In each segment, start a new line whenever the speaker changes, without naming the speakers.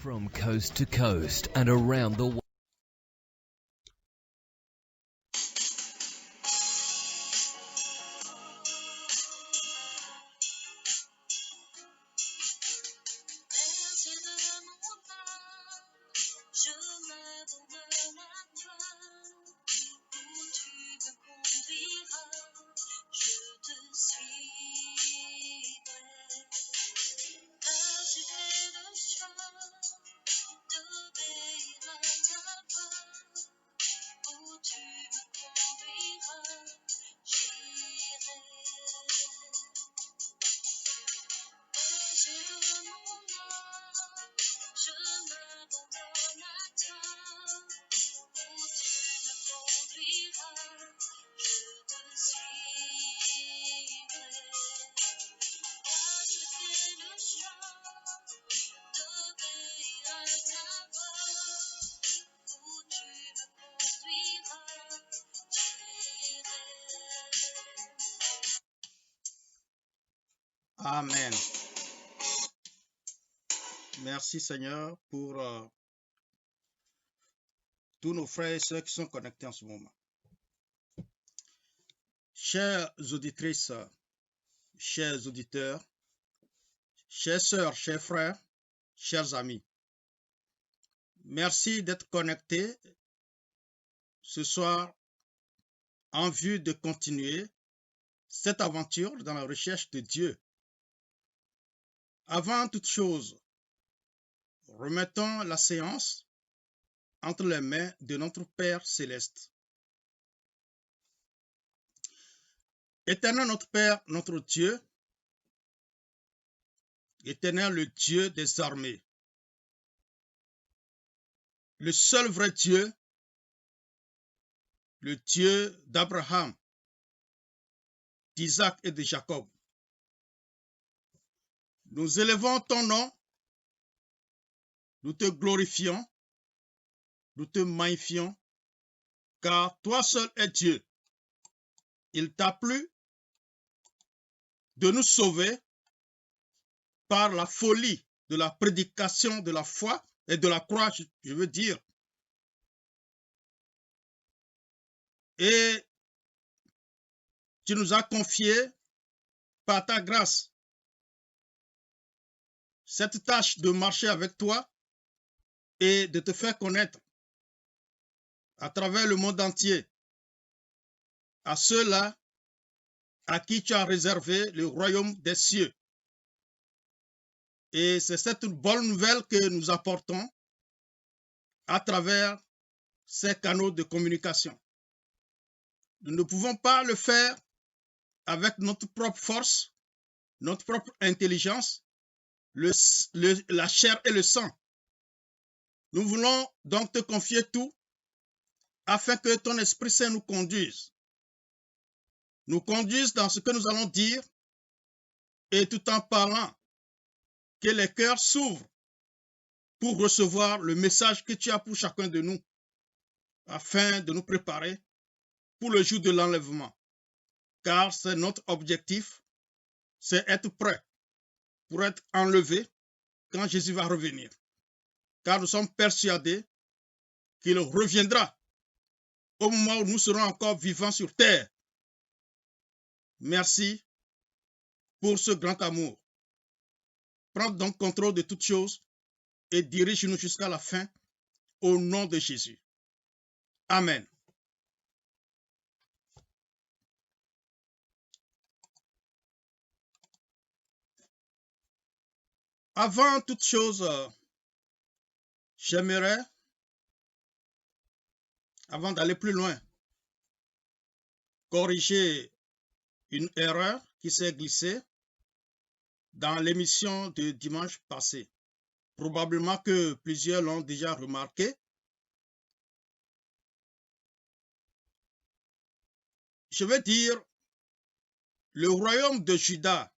From coast to coast and around the world.
Amen. Merci Seigneur pour tous nos frères et sœurs qui sont connectés en ce moment. Chères auditrices, chers auditeurs, chères sœurs, chers frères, chers amis, merci d'être connectés ce soir en vue de continuer cette aventure dans la recherche de Dieu. Avant toute chose, remettons la séance entre les mains de notre Père céleste. Éternel notre Père, notre Dieu, Éternel le Dieu des armées, le seul vrai Dieu, le Dieu d'Abraham, d'Isaac et de Jacob. Nous élevons ton nom, nous te glorifions, nous te magnifions, car toi seul es Dieu. Il t'a plu de nous sauver par la folie de la prédication de la foi et de la croix, je veux dire. Et tu nous as confié par ta grâce cette tâche de marcher avec toi et de te faire connaître à travers le monde entier à ceux-là à qui tu as réservé le royaume des cieux. Et c'est cette bonne nouvelle que nous apportons à travers ces canaux de communication. Nous ne pouvons pas le faire avec notre propre force, notre propre intelligence, la chair et le sang. Nous voulons donc te confier tout afin que ton Esprit Saint nous conduise dans ce que nous allons dire et tout en parlant, que les cœurs s'ouvrent pour recevoir le message que tu as pour chacun de nous afin de nous préparer pour le jour de l'enlèvement. Car c'est notre objectif, c'est être prêt pour être enlevé quand Jésus va revenir. Car nous sommes persuadés qu'il reviendra au moment où nous serons encore vivants sur terre. Merci pour ce grand amour. Prends donc contrôle de toutes choses et dirige-nous jusqu'à la fin au nom de Jésus. Amen. Avant toute chose, j'aimerais, avant d'aller plus loin, corriger une erreur qui s'est glissée dans l'émission de dimanche passé. Probablement que plusieurs l'ont déjà remarqué. Je vais dire le royaume de Juda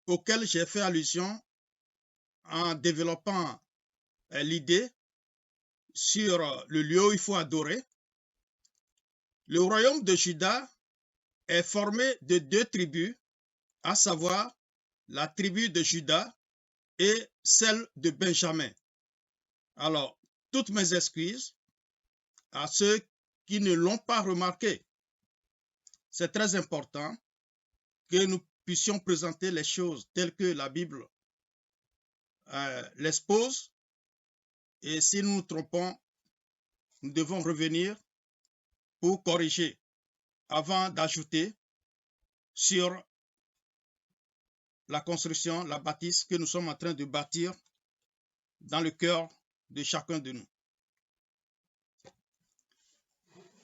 auquel j'ai fait allusion en développant l'idée sur le lieu où il faut adorer. Le royaume de Juda est formé de deux tribus, à savoir la tribu de Juda et celle de Benjamin. Alors, toutes mes excuses à ceux qui ne l'ont pas remarqué. C'est très important que nous puissions présenter les choses telles que la Bible l'expose. Et si nous nous trompons, nous devons revenir pour corriger avant d'ajouter sur la construction, la bâtisse que nous sommes en train de bâtir dans le cœur de chacun de nous.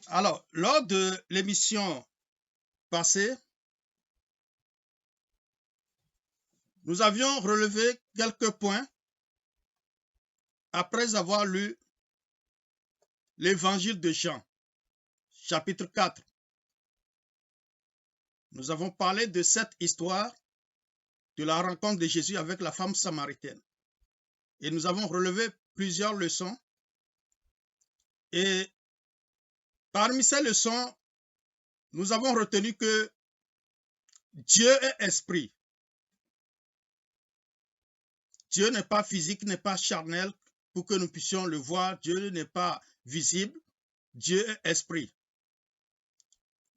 Alors, lors de l'émission passée, nous avions relevé quelques points après avoir lu l'évangile de Jean, chapitre 4. Nous avons parlé de cette histoire de la rencontre de Jésus avec la femme samaritaine. Et nous avons relevé plusieurs leçons. Et parmi ces leçons, nous avons retenu que Dieu est esprit. Dieu n'est pas physique, n'est pas charnel pour que nous puissions le voir. Dieu n'est pas visible. Dieu est esprit.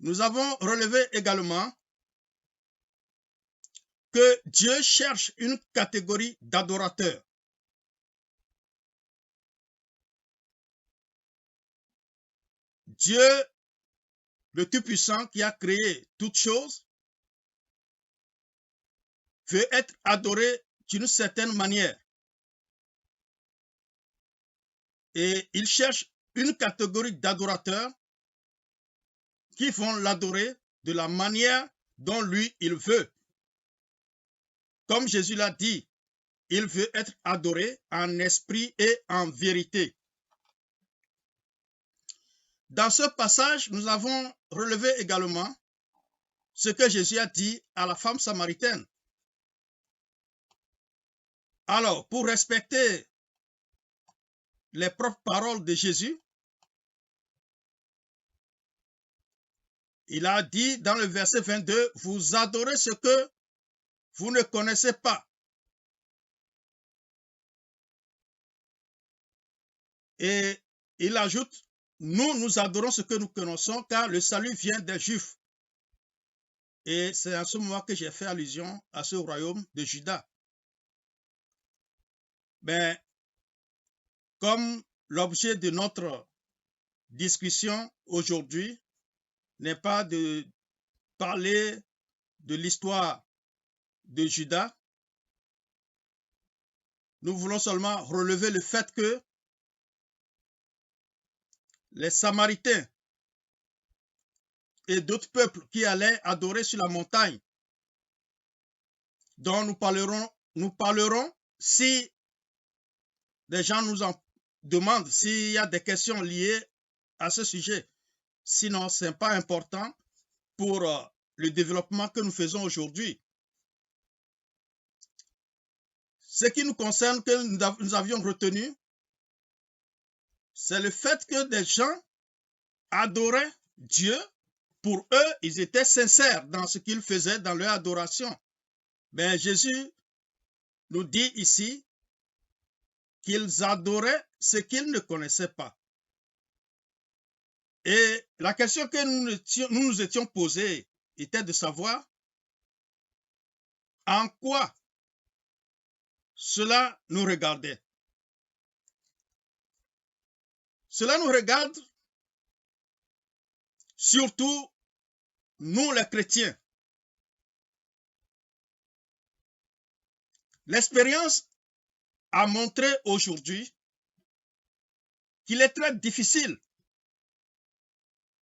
Nous avons relevé également que Dieu cherche une catégorie d'adorateurs. Dieu, le Tout-Puissant qui a créé toutes choses, veut être adoré d'une certaine manière. Et il cherche une catégorie d'adorateurs qui vont l'adorer de la manière dont lui, il veut. Comme Jésus l'a dit, il veut être adoré en esprit et en vérité. Dans ce passage, nous avons relevé également ce que Jésus a dit à la femme samaritaine. Alors, pour respecter les propres paroles de Jésus, il a dit dans le verset 22, « Vous adorez ce que vous ne connaissez pas. » Et il ajoute, « Nous adorons ce que nous connaissons, car le salut vient des Juifs. » Et c'est à ce moment que j'ai fait allusion à ce royaume de Juda. Mais comme l'objet de notre discussion aujourd'hui n'est pas de parler de l'histoire de Juda, nous voulons seulement relever le fait que les Samaritains et d'autres peuples qui allaient adorer sur la montagne, dont nous parlerons si des gens nous en demandent, s'il y a des questions liées à ce sujet. Sinon, ce n'est pas important pour le développement que nous faisons aujourd'hui. Ce qui nous concerne, que nous avions retenu, c'est le fait que des gens adoraient Dieu. Pour eux, ils étaient sincères dans ce qu'ils faisaient dans leur adoration. Mais Jésus nous dit ici qu'ils adoraient ce qu'ils ne connaissaient pas. Et la question que nous nous étions posée était de savoir en quoi cela nous regardait. Cela nous regarde surtout nous les chrétiens. L'expérience a montré aujourd'hui qu'il est très difficile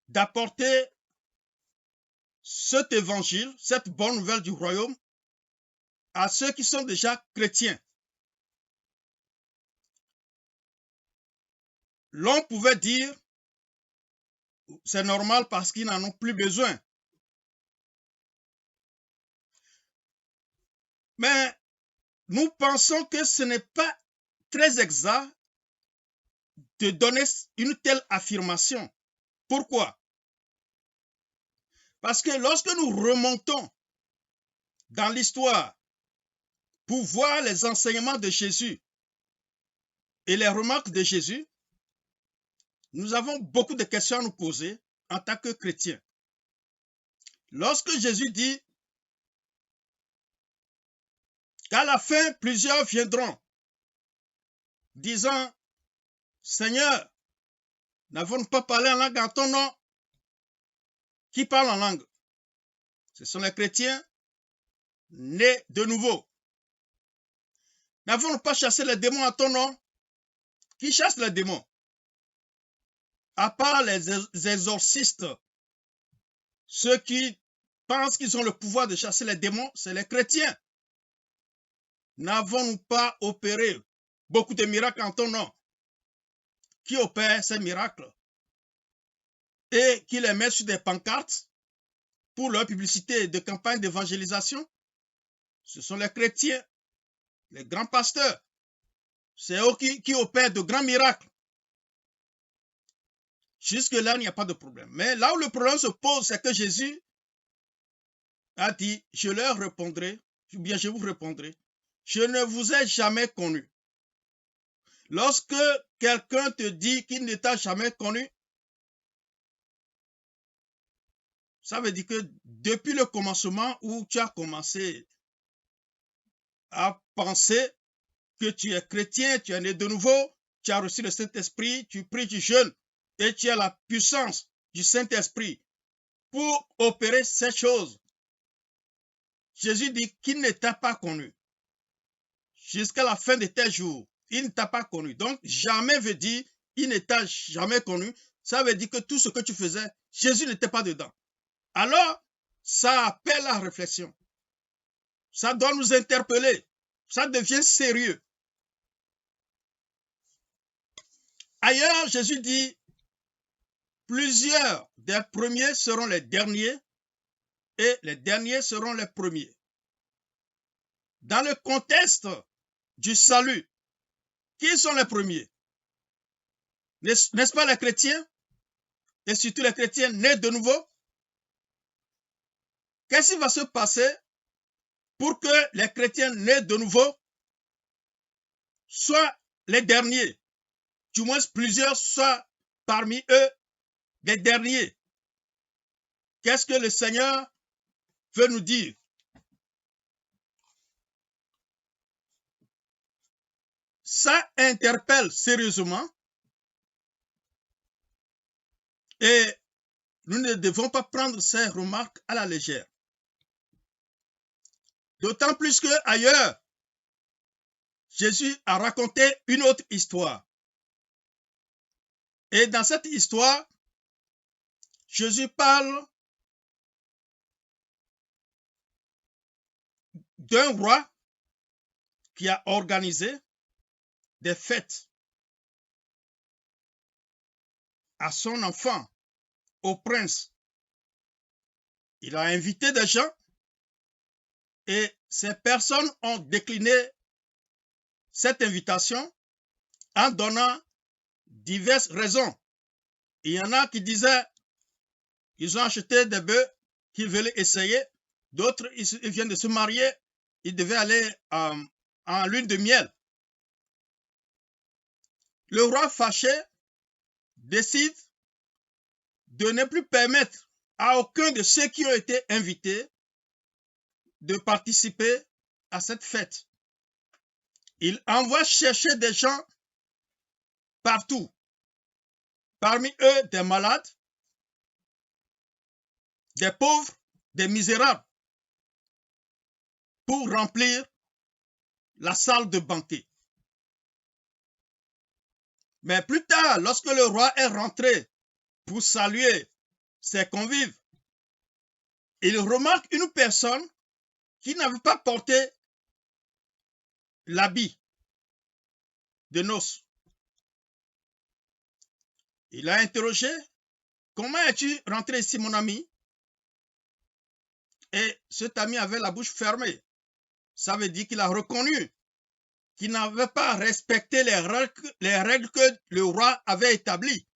d'apporter cet évangile, cette bonne nouvelle du royaume, à ceux qui sont déjà chrétiens. L'on pouvait dire, c'est normal parce qu'ils n'en ont plus besoin. Mais nous pensons que ce n'est pas très exact de donner une telle affirmation. Pourquoi? Parce que lorsque nous remontons dans l'histoire pour voir les enseignements de Jésus et les remarques de Jésus, nous avons beaucoup de questions à nous poser en tant que chrétiens. Lorsque Jésus dit qu'à la fin, plusieurs viendront, disant, Seigneur, n'avons-nous pas parlé en langue en ton nom? Qui parle en langue? Ce sont les chrétiens nés de nouveau. N'avons-nous pas chassé les démons en ton nom? Qui chasse les démons? À part les exorcistes, ceux qui pensent qu'ils ont le pouvoir de chasser les démons, c'est les chrétiens. N'avons-nous pas opéré beaucoup de miracles en ton nom? Qui opère ces miracles et qui les met sur des pancartes pour leur publicité de campagne d'évangélisation? Ce sont les chrétiens, les grands pasteurs. C'est eux qui opèrent de grands miracles. Jusque-là, il n'y a pas de problème. Mais là où le problème se pose, c'est que Jésus a dit, je leur répondrai, ou bien je vous répondrai, je ne vous ai jamais connu. Lorsque quelqu'un te dit qu'il ne t'a jamais connu, ça veut dire que depuis le commencement où tu as commencé à penser que tu es chrétien, tu es né de nouveau, tu as reçu le Saint-Esprit, tu pries, tu jeûnes, et tu as la puissance du Saint-Esprit pour opérer ces choses. Jésus dit qu'il ne t'a pas connu. Jusqu'à la fin de tes jours, il ne t'a pas connu. Donc, jamais veut dire il ne t'a jamais connu. Ça veut dire que tout ce que tu faisais, Jésus n'était pas dedans. Alors, ça appelle la réflexion. Ça doit nous interpeller. Ça devient sérieux. Ailleurs, Jésus dit, plusieurs des premiers seront les derniers et les derniers seront les premiers. Dans le contexte du salut, qui sont les premiers? N'est-ce pas les chrétiens? Et surtout les chrétiens nés de nouveau? Qu'est-ce qui va se passer pour que les chrétiens nés de nouveau soient les derniers? Du moins, plusieurs soient parmi eux les derniers. Qu'est-ce que le Seigneur veut nous dire? Ça interpelle sérieusement et nous ne devons pas prendre ces remarques à la légère. D'autant plus qu'ailleurs, Jésus a raconté une autre histoire. Et dans cette histoire, Jésus parle d'un roi qui a organisé des fêtes à son enfant, au prince. Il a invité des gens et ces personnes ont décliné cette invitation en donnant diverses raisons. Il y en a qui disaient qu'ils ont acheté des bœufs qu'ils veulent essayer. D'autres, ils viennent de se marier. Ils devaient aller en lune de miel. Le roi fâché décide de ne plus permettre à aucun de ceux qui ont été invités de participer à cette fête. Il envoie chercher des gens partout. Parmi eux, des malades, des pauvres, des misérables, pour remplir la salle de banquet. Mais plus tard, lorsque le roi est rentré pour saluer ses convives, il remarque une personne qui n'avait pas porté l'habit de noces. Il a interrogé, comment es-tu rentré ici, mon ami? Et cet ami avait la bouche fermée. Ça veut dire qu'il a reconnu qu'il n'avait pas respecté les règles que le roi avait établies.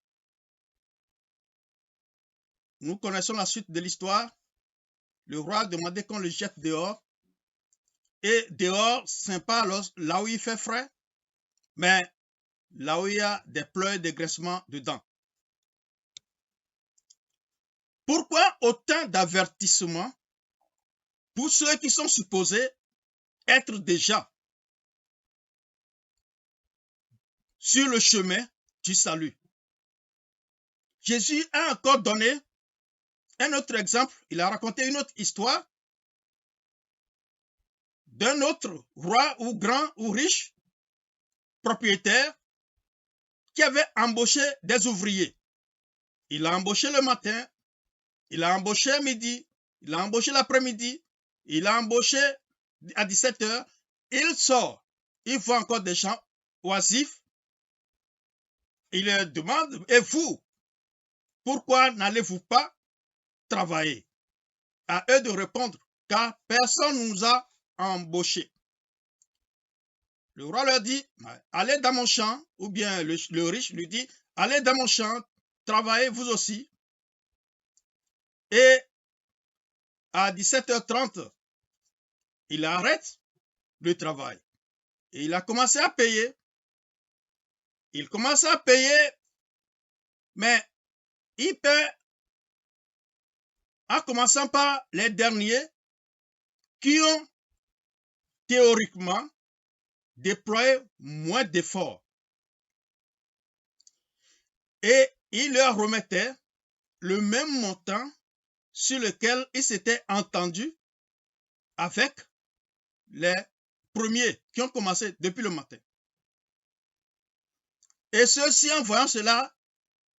Nous connaissons la suite de l'histoire. Le roi demandait qu'on le jette dehors. Et dehors, sympa, là où il fait frais. Mais là où il y a des pleurs et des graissements dedans. Pourquoi autant d'avertissements pour ceux qui sont supposés être déjà sur le chemin du salut? Jésus a encore donné un autre exemple. Il a raconté une autre histoire d'un autre roi ou grand ou riche propriétaire qui avait embauché des ouvriers. Il a embauché le matin, il a embauché à midi, il a embauché l'après-midi, il a embauché à 17 h. Il sort, il voit encore des gens oisifs. Il leur demande, et vous, pourquoi n'allez-vous pas travailler? À eux de répondre, car personne ne nous a embauchés. Le roi leur dit, allez dans mon champ, ou bien le riche lui dit, allez dans mon champ, travaillez vous aussi. Et à 17 h 30, il arrête le travail. Et il a commencé à payer. Il commence à payer, mais il paie en commençant par les derniers qui ont théoriquement déployé moins d'efforts. Et il leur remettait le même montant sur lequel il s'était entendu avec les premiers qui ont commencé depuis le matin. Et ceux-ci, en voyant cela,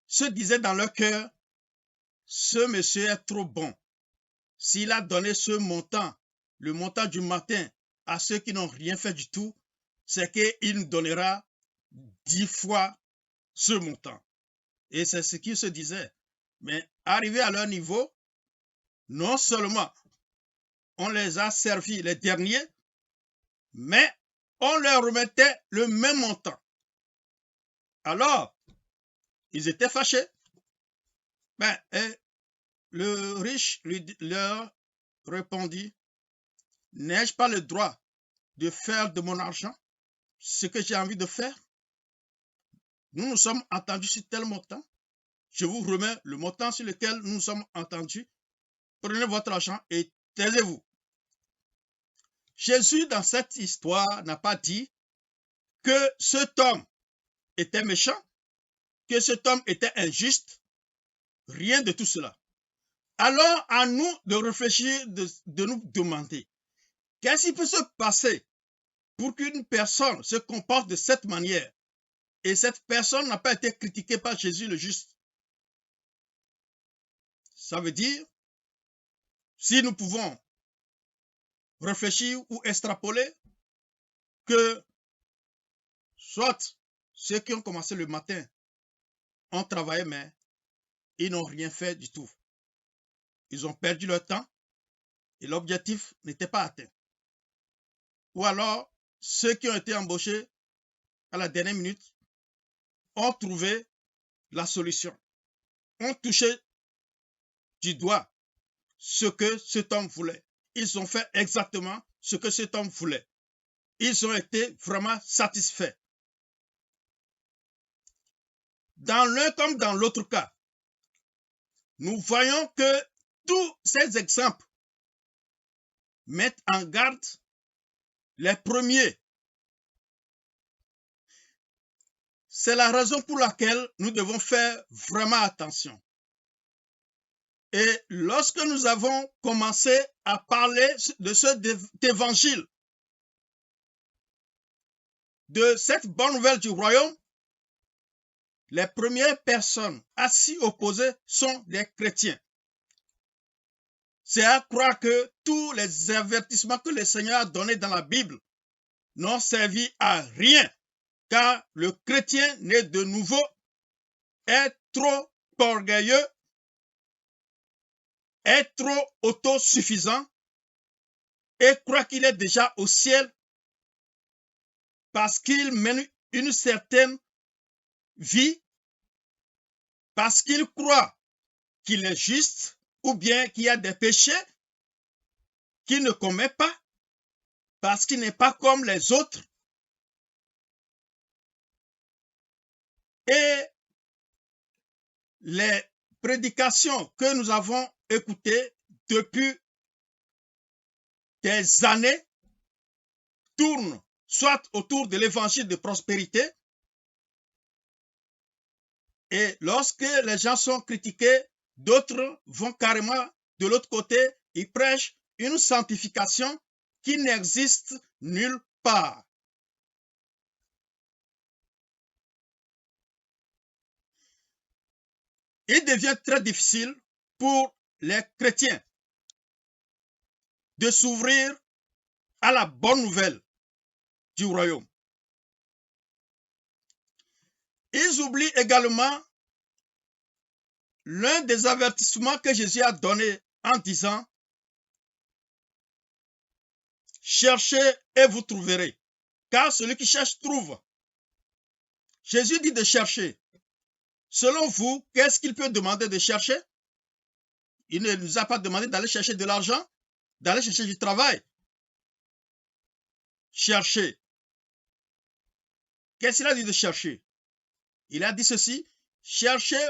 se disaient dans leur cœur, ce monsieur est trop bon. S'il a donné ce montant, le montant du matin, à ceux qui n'ont rien fait du tout, c'est qu'il nous donnera 10 fois ce montant. Et c'est ce qu'ils se disaient. Mais arrivé à leur niveau, non seulement on les a servis les derniers, mais on leur remettait le même montant. Alors, ils étaient fâchés. Le riche leur répondit, n'ai-je pas le droit de faire de mon argent ce que j'ai envie de faire? Nous nous sommes entendus sur tel montant. Je vous remets le montant sur lequel nous nous sommes entendus. Prenez votre argent et taisez-vous. Jésus, dans cette histoire, n'a pas dit que cet homme était méchant, que cet homme était injuste. Rien de tout cela. Alors, à nous de réfléchir, de nous demander, qu'est-ce qui peut se passer pour qu'une personne se comporte de cette manière et cette personne n'a pas été critiquée par Jésus le juste? Ça veut dire, si nous pouvons réfléchir ou extrapoler, que soit ceux qui ont commencé le matin ont travaillé, mais ils n'ont rien fait du tout. Ils ont perdu leur temps et l'objectif n'était pas atteint. Ou alors, ceux qui ont été embauchés à la dernière minute ont trouvé la solution, ont touché du doigt ce que cet homme voulait. Ils ont fait exactement ce que cet homme voulait. Ils ont été vraiment satisfaits. Dans l'un comme dans l'autre cas, nous voyons que tous ces exemples mettent en garde les premiers. C'est la raison pour laquelle nous devons faire vraiment attention. Et lorsque nous avons commencé à parler de cet évangile, de cette bonne nouvelle du royaume, les premières personnes assis opposées sont les chrétiens. C'est à croire que tous les avertissements que le Seigneur a donnés dans la Bible n'ont servi à rien, car le chrétien né de nouveau est trop orgueilleux, est trop autosuffisant et croit qu'il est déjà au ciel parce qu'il mène une certaine vie, parce qu'il croit qu'il est juste ou bien qu'il y a des péchés qu'il ne commet pas, parce qu'il n'est pas comme les autres. les prédications que nous avons écoutées depuis des années tournent soit autour de l'évangile de prospérité, et lorsque les gens sont critiqués, d'autres vont carrément de l'autre côté, ils prêchent une sanctification qui n'existe nulle part. Il devient très difficile pour les chrétiens de s'ouvrir à la bonne nouvelle du royaume. Ils oublient également l'un des avertissements que Jésus a donné en disant « Cherchez et vous trouverez, car celui qui cherche trouve. » Jésus dit de chercher. Selon vous, qu'est-ce qu'il peut demander de chercher? Il ne nous a pas demandé d'aller chercher de l'argent, d'aller chercher du travail. Chercher. Qu'est-ce qu'il a dit de chercher? Il a dit ceci, cherchez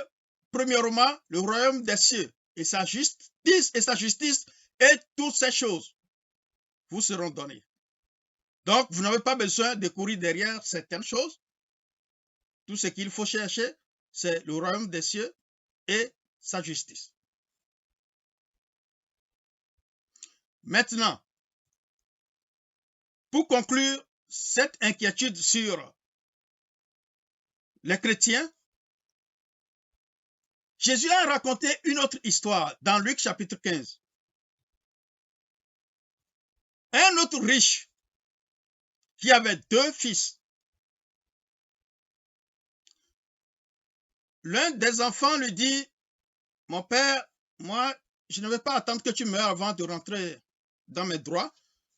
premièrement le royaume des cieux et sa justice et toutes ces choses vous seront données. Donc, vous n'avez pas besoin de courir derrière certaines choses. Tout ce qu'il faut chercher, c'est le royaume des cieux et sa justice. Maintenant, pour conclure cette inquiétude sur les chrétiens, Jésus a raconté une autre histoire dans Luc chapitre 15. Un autre riche qui avait 2 fils. L'un des enfants lui dit, « Mon père, moi, je ne vais pas attendre que tu meures avant de rentrer dans mes droits.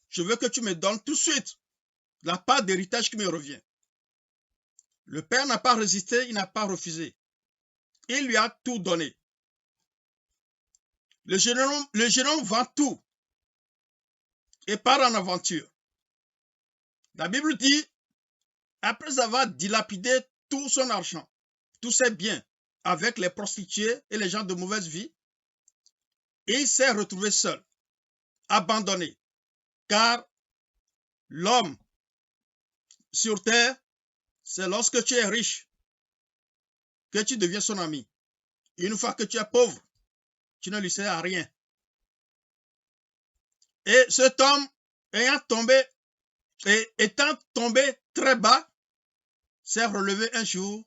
Je veux que tu me donnes tout de suite la part d'héritage qui me revient. » Le père n'a pas résisté, il n'a pas refusé. Il lui a tout donné. Le jeune homme vend tout et part en aventure. La Bible dit, après avoir dilapidé tout son argent, tous ses biens, avec les prostituées et les gens de mauvaise vie, il s'est retrouvé seul, abandonné, car l'homme sur terre, c'est lorsque tu es riche que tu deviens son ami. Une fois que tu es pauvre, tu ne lui sers à rien. Et cet homme, étant tombé très bas, s'est relevé un jour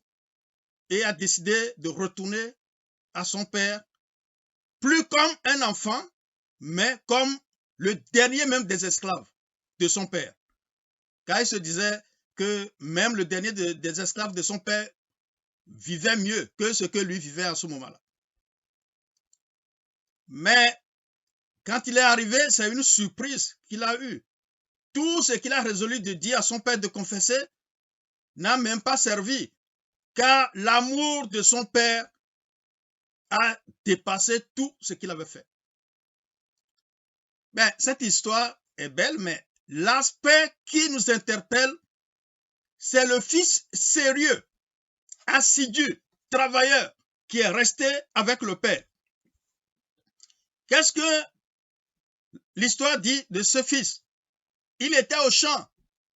et a décidé de retourner à son père, plus comme un enfant, mais comme le dernier même des esclaves de son père. Car il se disait que même le dernier des esclaves de son père vivait mieux que ce que lui vivait à ce moment-là. Mais quand il est arrivé, c'est une surprise qu'il a eue. Tout ce qu'il a résolu de dire à son père de confesser n'a même pas servi, car l'amour de son père a dépassé tout ce qu'il avait fait. Cette histoire est belle, mais l'aspect qui nous interpelle, c'est le fils sérieux, assidu, travailleur, qui est resté avec le père. Qu'est-ce que l'histoire dit de ce fils? Il était au champ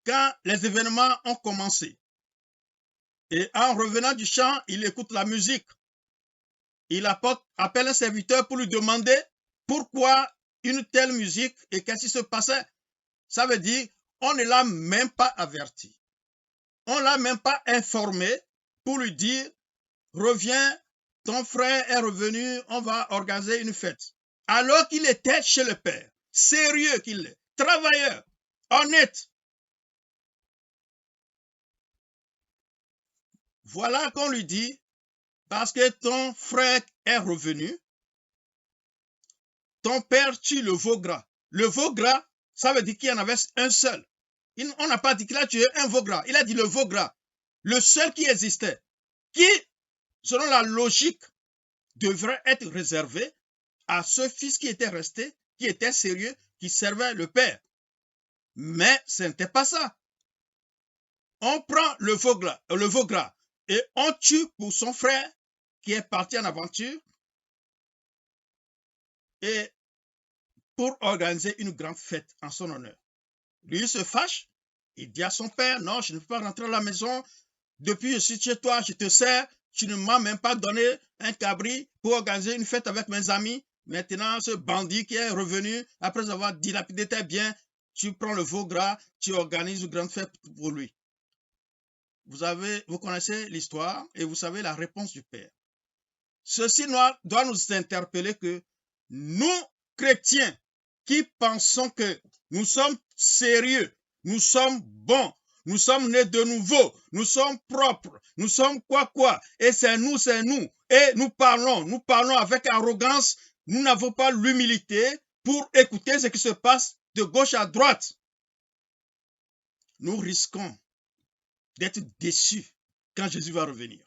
quand les événements ont commencé. Et en revenant du champ, il écoute la musique. Il appelle un serviteur pour lui demander pourquoi une telle musique et qu'est-ce qui se passait. Ça veut dire on ne l'a même pas averti. On ne l'a même pas informé pour lui dire reviens, ton frère est revenu, on va organiser une fête. Alors qu'il était chez le père, sérieux qu'il est, travailleur, honnête. Voilà qu'on lui dit, parce que ton frère est revenu, ton père tue le veau gras. Le veau gras, ça veut dire qu'il y en avait un seul. On n'a pas dit qu'il a tué un veau gras, il a dit le veau gras, le seul qui existait, qui, selon la logique, devrait être réservé à ce fils qui était resté, qui était sérieux, qui servait le père. Mais ce n'était pas ça. On prend le veau gras et on tue pour son frère qui est parti en aventure et pour organiser une grande fête en son honneur. Lui, il se fâche, il dit à son père, non, je ne peux pas rentrer à la maison, depuis je suis chez toi, je te sers, tu ne m'as même pas donné un cabri pour organiser une fête avec mes amis. Maintenant, ce bandit qui est revenu, après avoir dilapidé tes biens, tu prends le veau gras, tu organises une grande fête pour lui. Vous connaissez l'histoire et vous savez la réponse du père. Ceci doit nous interpeller que nous, chrétiens, qui pensons que nous sommes sérieux, nous sommes bons, nous sommes nés de nouveau, nous sommes propres, nous sommes quoi, et c'est nous, et nous parlons avec arrogance, nous n'avons pas l'humilité pour écouter ce qui se passe de gauche à droite. Nous risquons d'être déçus quand Jésus va revenir.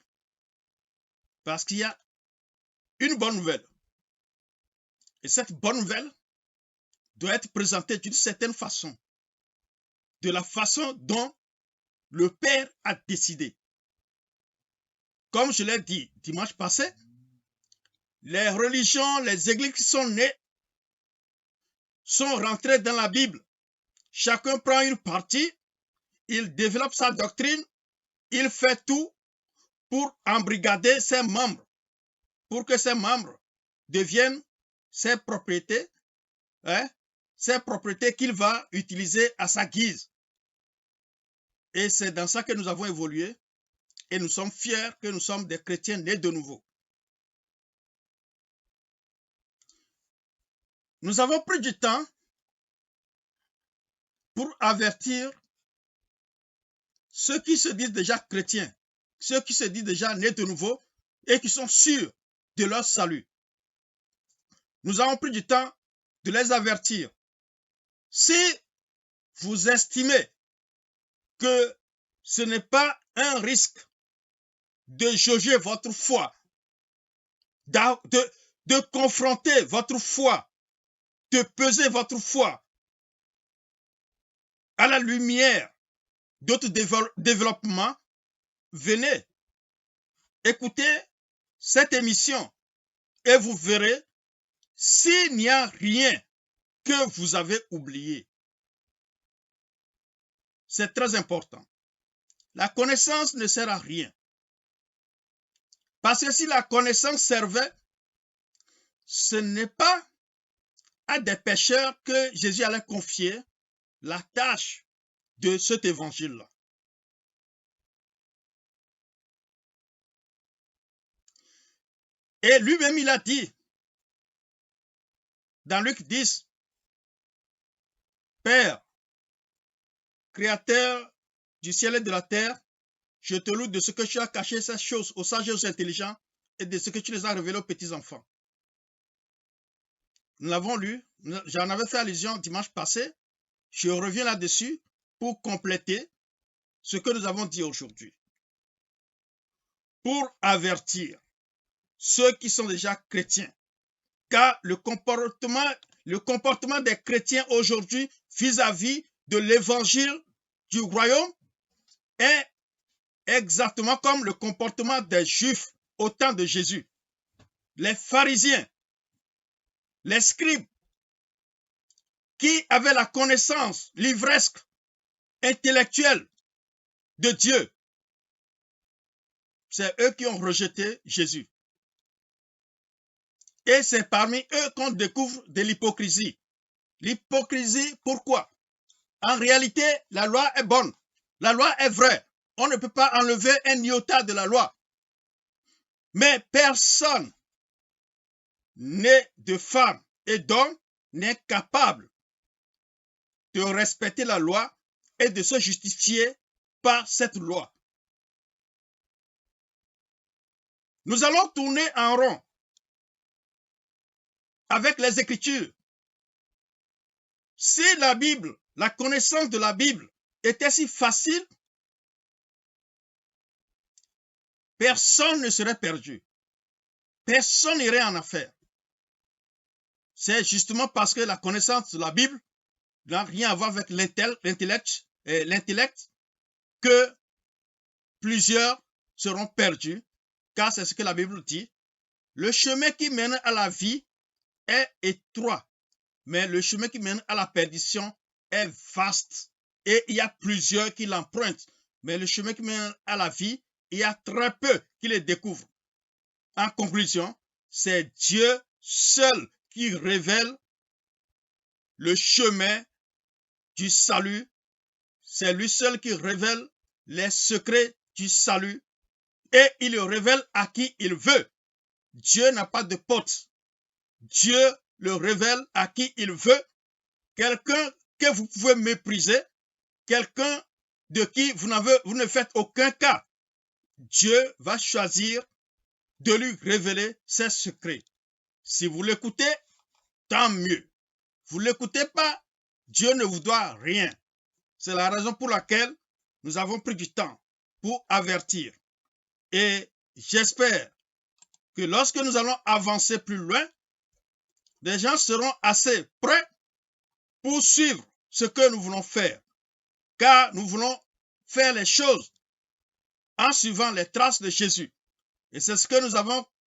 Parce qu'il y a une bonne nouvelle. Et cette bonne nouvelle doit être présentée d'une certaine façon, de la façon dont le Père a décidé. Comme je l'ai dit dimanche passé, les religions, les églises qui sont nées sont rentrées dans la Bible. Chacun prend une partie, il développe sa doctrine, il fait tout pour embrigader ses membres, pour que ces membres deviennent ses propriétés, ces propriétés qu'il va utiliser à sa guise. Et c'est dans ça que nous avons évolué et nous sommes fiers que nous sommes des chrétiens nés de nouveau. Nous avons pris du temps pour avertir ceux qui se disent déjà chrétiens, ceux qui se disent déjà nés de nouveau et qui sont sûrs de leur salut. Nous avons pris du temps de les avertir. Si vous estimez que ce n'est pas un risque de jauger votre foi, de confronter votre foi, de peser votre foi à la lumière d'autres développements, venez écouter cette émission et vous verrez s'il n'y a rien que vous avez oublié. C'est très important. La connaissance ne sert à rien. Parce que si la connaissance servait, ce n'est pas à des pécheurs que Jésus allait confier la tâche de cet évangile-là. Et lui-même, il a dit, dans Luc 10, Père, Créateur du ciel et de la terre, je te loue de ce que tu as caché ces choses aux sages et aux intelligents et de ce que tu les as révélées aux petits-enfants. Nous l'avons lu, j'en avais fait allusion dimanche passé, je reviens là-dessus pour compléter ce que nous avons dit aujourd'hui. Pour avertir ceux qui sont déjà chrétiens, car le comportement des chrétiens aujourd'hui vis-à-vis de l'évangile du royaume est exactement comme le comportement des Juifs au temps de Jésus. Les pharisiens, les scribes, qui avaient la connaissance livresque, intellectuelle de Dieu, c'est eux qui ont rejeté Jésus. Et c'est parmi eux qu'on découvre de l'hypocrisie. L'hypocrisie, pourquoi? En réalité, la loi est bonne. La loi est vraie. On ne peut pas enlever un iota de la loi. Mais personne né de femme et d'homme n'est capable de respecter la loi et de se justifier par cette loi. Nous allons tourner en rond avec les Écritures. Si la Bible, la connaissance de la Bible était si facile, personne ne serait perdu. Personne n'irait en affaire. C'est justement parce que la connaissance de la Bible n'a rien à voir avec l'intellect que plusieurs seront perdus car c'est ce que la Bible dit. Le chemin qui mène à la vie est étroit, mais le chemin qui mène à la perdition est vaste. Et il y a plusieurs qui l'empruntent. Mais le chemin qui mène à la vie, il y a très peu qui le découvrent. En conclusion, c'est Dieu seul qui révèle le chemin du salut. C'est lui seul qui révèle les secrets du salut. Et il le révèle à qui il veut. Dieu n'a pas de pote. Dieu le révèle à qui il veut. Quelqu'un que vous pouvez mépriser, quelqu'un de qui vous ne faites aucun cas. Dieu va choisir de lui révéler ses secrets. Si vous l'écoutez, tant mieux. Vous ne l'écoutez pas, Dieu ne vous doit rien. C'est la raison pour laquelle nous avons pris du temps pour avertir. Et j'espère que lorsque nous allons avancer plus loin, les gens seront assez prêts pour suivre ce que nous voulons faire. Car nous voulons faire les choses en suivant les traces de Jésus. Et c'est ce que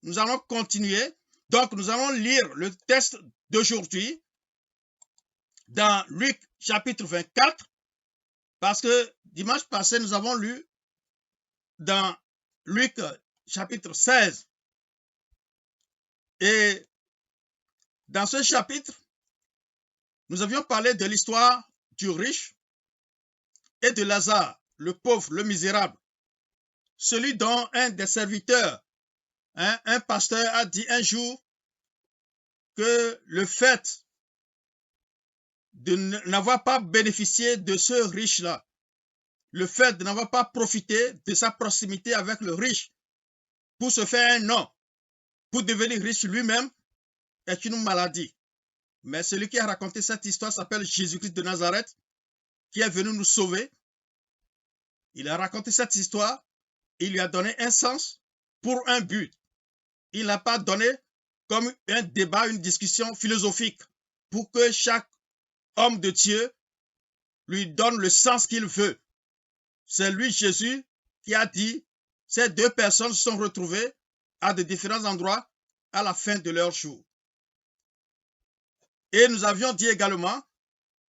nous allons continuer. Donc, nous allons lire le texte d'aujourd'hui dans Luc chapitre 24, parce que dimanche passé, nous avons lu dans Luc chapitre 16. Et dans ce chapitre, nous avions parlé de l'histoire du riche et de Lazare, le pauvre, le misérable, celui dont un des serviteurs, un pasteur a dit un jour que le fait de n'avoir pas bénéficié de ce riche-là, le fait de n'avoir pas profité de sa proximité avec le riche pour se faire un nom, pour devenir riche lui-même, est une maladie. Mais celui qui a raconté cette histoire s'appelle Jésus-Christ de Nazareth, qui est venu nous sauver. Il a raconté cette histoire, il lui a donné un sens pour un but. Il n'a pas donné comme un débat, une discussion philosophique pour que chaque homme de Dieu lui donne le sens qu'il veut. C'est lui, Jésus, qui a dit, ces deux personnes se sont retrouvées à de différents endroits à la fin de leur jour. Et nous avions dit également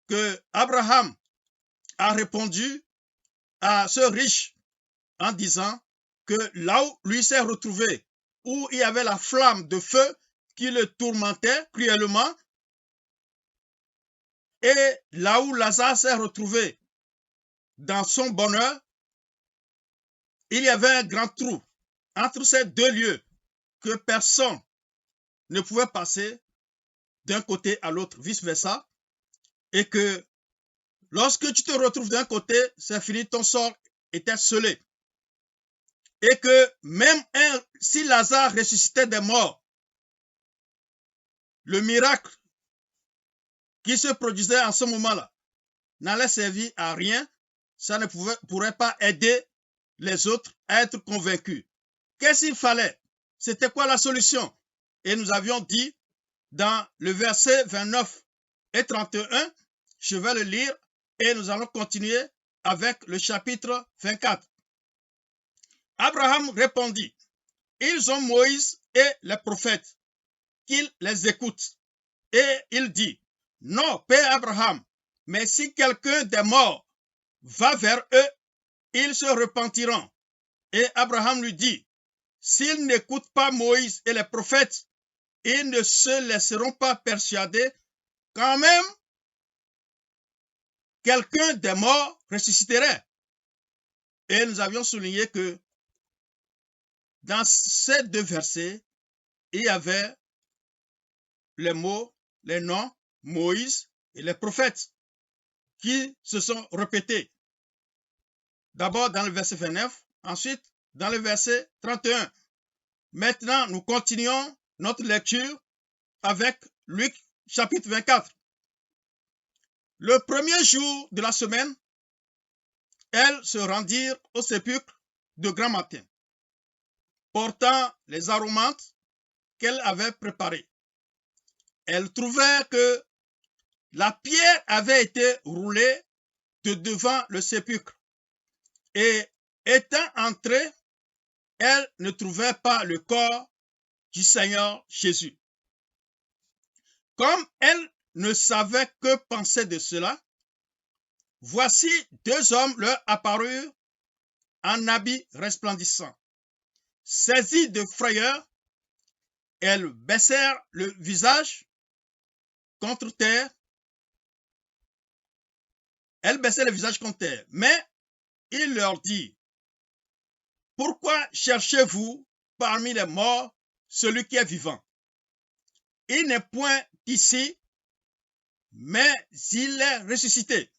que Abraham a répondu à ce riche en disant que là où lui s'est retrouvé, où il y avait la flamme de feu qui le tourmentait cruellement, et là où Lazare s'est retrouvé dans son bonheur, il y avait un grand trou entre ces deux lieux que personne ne pouvait passer d'un côté à l'autre, vice-versa, et que lorsque tu te retrouves d'un côté, c'est fini, ton sort était scellé. Et que même si Lazare ressuscitait des morts, le miracle qui se produisait en ce moment-là n'allait servir à rien, ça ne pourrait pas aider les autres à être convaincus. Qu'est-ce qu'il fallait? C'était quoi la solution? Et nous avions dit dans le verset 29 et 31, je vais le lire et nous allons continuer avec le chapitre 24. Abraham répondit, ils ont Moïse et les prophètes, qu'ils les écoutent. Et il dit, non, Père Abraham, mais si quelqu'un des morts va vers eux, ils se repentiront. Et Abraham lui dit, s'ils n'écoutent pas Moïse et les prophètes, ils ne se laisseront pas persuader quand même quelqu'un des morts ressusciterait. Et nous avions souligné que dans ces deux versets, il y avait les mots, les noms, Moïse et les prophètes qui se sont répétés. D'abord dans le verset 29, ensuite dans le verset 31. Maintenant, nous continuons notre lecture avec Luc chapitre 24. Le premier jour de la semaine, elles se rendirent au sépulcre de grand matin, portant les aromates qu'elles avaient préparés. Elles trouvèrent que la pierre avait été roulée de devant le sépulcre. Et étant entrées, elle ne trouvait pas le corps du Seigneur Jésus. Comme elle ne savait que penser de cela, voici deux hommes leur apparurent en habits resplendissants. Saisies de frayeur, elles baissèrent le visage contre terre. Elles baissaient le visage contre terre. Mais il leur dit, « Pourquoi cherchez-vous parmi les morts celui qui est vivant? Il n'est point ici, mais il est ressuscité.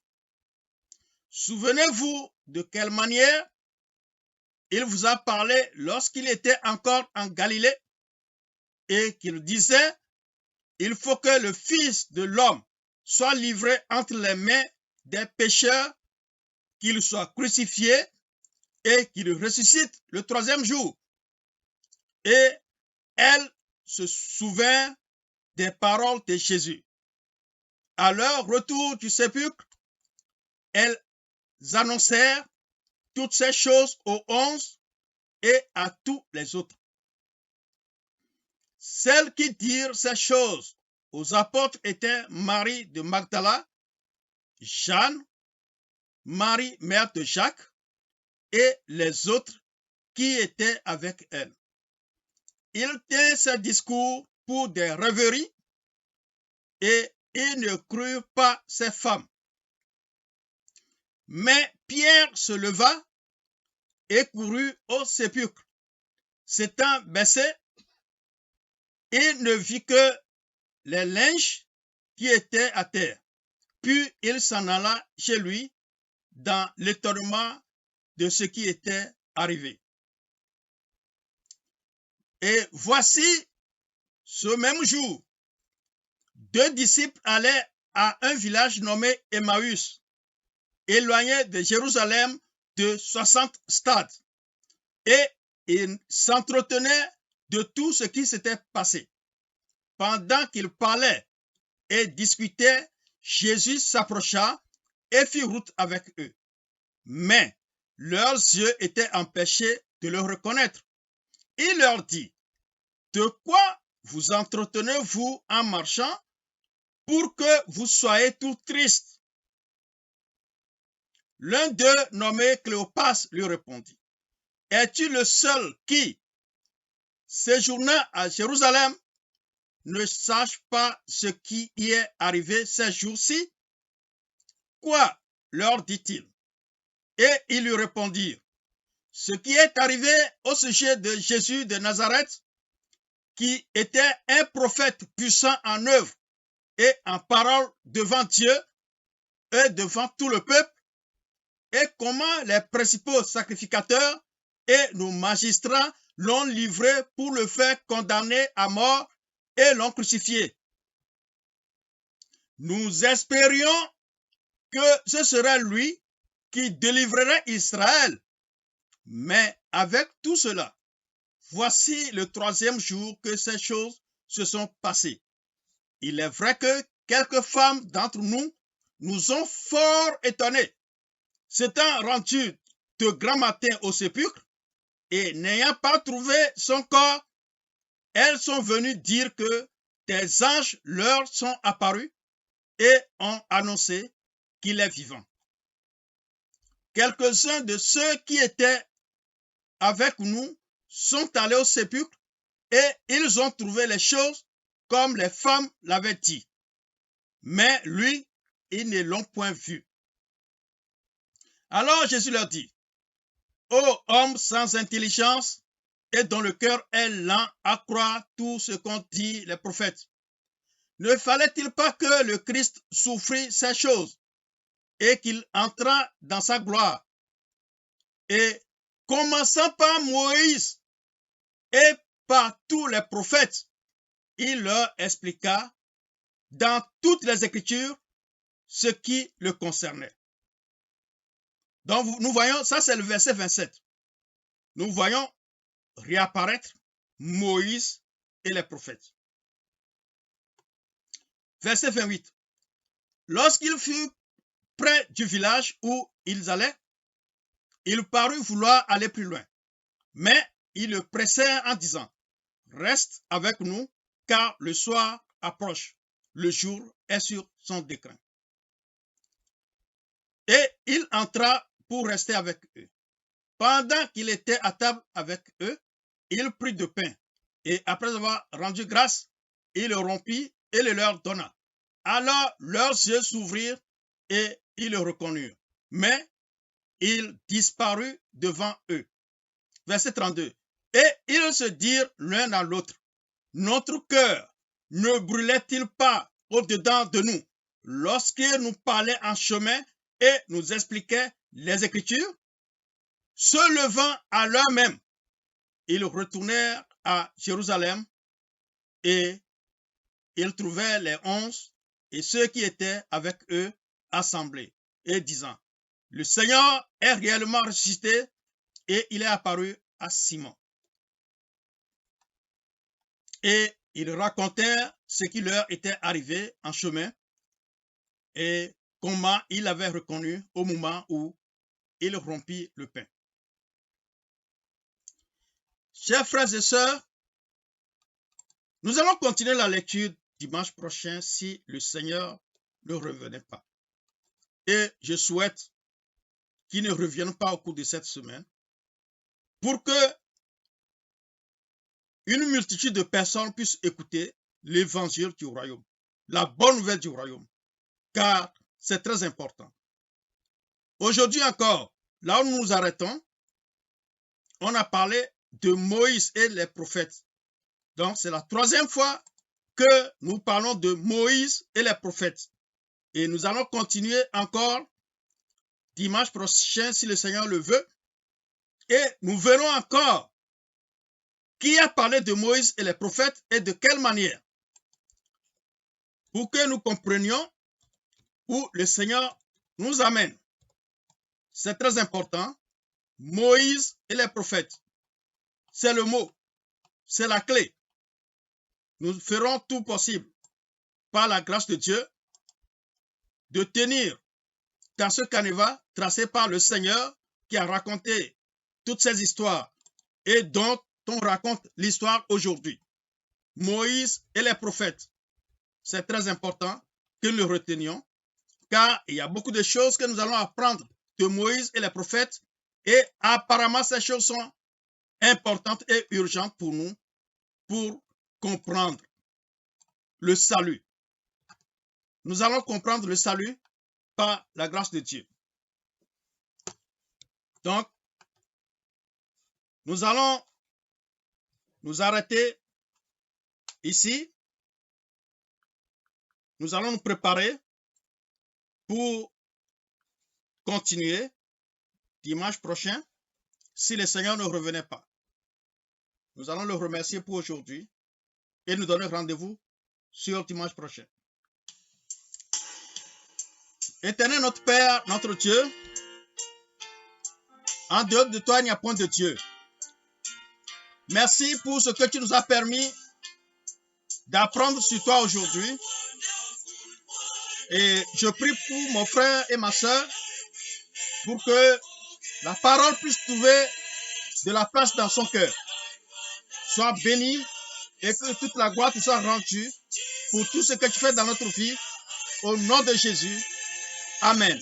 Souvenez-vous de quelle manière il vous a parlé lorsqu'il était encore en Galilée et qu'il disait, il faut que le Fils de l'homme soit livré entre les mains des pécheurs, qu'il soit crucifié et qu'il ressuscite le troisième jour. » Et elle se souvint des paroles de Jésus. À leur retour du sépulcre, elles annoncèrent toutes ces choses aux 11 et à tous les autres. Celles qui dirent ces choses aux apôtres étaient Marie de Magdala, Jeanne, Marie, mère de Jacques, et les autres qui étaient avec elle. Ils tinrent ce discours pour des rêveries et ils ne crurent pas ces femmes. Mais Pierre se leva et courut au sépulcre. S'étant baissé, il ne vit que les linges qui étaient à terre. Puis il s'en alla chez lui dans l'étonnement de ce qui était arrivé. Et voici, ce même jour, deux disciples allaient à un village nommé Emmaüs, éloigné de Jérusalem de 60 stades, et ils s'entretenaient de tout ce qui s'était passé. Pendant qu'ils parlaient et discutaient, Jésus s'approcha et fit route avec eux. Mais leurs yeux étaient empêchés de le reconnaître. Il leur dit, « De quoi vous entretenez-vous en marchant pour que vous soyez tout tristes? » L'un d'eux, nommé Cléopas, lui répondit, « Es-tu le seul qui, séjournant à Jérusalem, ne sache pas ce qui y est arrivé ces jours-ci? » Quoi? Leur dit-il. Et ils lui répondirent, « Ce qui est arrivé au sujet de Jésus de Nazareth, qui était un prophète puissant en œuvre et en parole devant Dieu et devant tout le peuple, et comment les principaux sacrificateurs et nos magistrats l'ont livré pour le faire condamner à mort et l'ont crucifié. Nous espérions que ce serait lui qui délivrerait Israël. Mais avec tout cela, voici le troisième jour que ces choses se sont passées. Il est vrai que quelques femmes d'entre nous nous ont fort étonnés. S'étant rendues de grand matin au sépulcre et n'ayant pas trouvé son corps, elles sont venues dire que des anges leur sont apparus et ont annoncé qu'il est vivant. Quelques-uns de ceux qui étaient avec nous sont allés au sépulcre et ils ont trouvé les choses comme les femmes l'avaient dit. Mais lui, ils ne l'ont point vu. Alors Jésus leur dit, « Ô homme sans intelligence et dont le cœur est lent à croire tout ce qu'ont dit les prophètes, ne fallait-il pas que le Christ souffrit ces choses et qu'il entrât dans sa gloire? Et commençant par Moïse et par tous les prophètes, il leur expliqua dans toutes les Écritures ce qui le concernait. » Donc nous voyons, ça c'est le verset 27. Nous voyons réapparaître Moïse et les prophètes. Verset 28. Lorsqu'il fut près du village où ils allaient, il parut vouloir aller plus loin. Mais ils le pressèrent en disant, « Reste avec nous, car le soir approche, le jour est sur son déclin. » Et il entra pour rester avec eux. Pendant qu'il était à table avec eux, il prit de pain, et après avoir rendu grâce, il le rompit et le leur donna. Alors leurs yeux s'ouvrirent et ils le reconnurent. Mais il disparut devant eux. Verset 32. Et ils se dirent l'un à l'autre, notre cœur ne brûlait-il pas au-dedans de nous lorsqu'il nous parlait en chemin et nous expliquait les Écritures? Se levant à l'heure même, ils retournèrent à Jérusalem et ils trouvèrent les 11 et ceux qui étaient avec eux assemblés et disant, le Seigneur est réellement ressuscité et il est apparu à Simon. Et ils racontèrent ce qui leur était arrivé en chemin et comment il avait reconnu au moment où il rompit le pain. Chers frères et sœurs, nous allons continuer la lecture dimanche prochain si le Seigneur ne revenait pas. Et je souhaite qu'il ne revienne pas au cours de cette semaine pour que une multitude de personnes puissent écouter l'évangile du royaume, la bonne nouvelle du royaume, car c'est très important. Aujourd'hui encore, là où nous nous arrêtons, on a parlé de Moïse et les prophètes. Donc, c'est la troisième fois que nous parlons de Moïse et les prophètes. Et nous allons continuer encore dimanche prochain, si le Seigneur le veut. Et nous verrons encore qui a parlé de Moïse et les prophètes et de quelle manière. Pour que nous comprenions où le Seigneur nous amène. C'est très important. Moïse et les prophètes. C'est le mot. C'est la clé. Nous ferons tout possible, par la grâce de Dieu, de tenir dans ce canevas tracé par le Seigneur qui a raconté toutes ces histoires et dont on raconte l'histoire aujourd'hui. Moïse et les prophètes. C'est très important que nous le retenions, car il y a beaucoup de choses que nous allons apprendre de Moïse et les prophètes, et apparemment ces choses sont importantes et urgentes pour nous, pour comprendre le salut. Nous allons comprendre le salut par la grâce de Dieu. Donc, nous allons nous arrêter ici. Nous allons nous préparer pour continuer dimanche prochain, si le Seigneur ne revenait pas. Nous allons le remercier pour aujourd'hui et nous donner rendez-vous sur dimanche prochain. Éternel notre Père, notre Dieu, en dehors de toi, il n'y a point de Dieu. Merci pour ce que tu nous as permis d'apprendre sur toi aujourd'hui. Et je prie pour mon frère et ma soeur pour que la parole puisse trouver de la place dans son cœur. Sois béni et que toute la gloire te soit rendue pour tout ce que tu fais dans notre vie. Au nom de Jésus. Amen.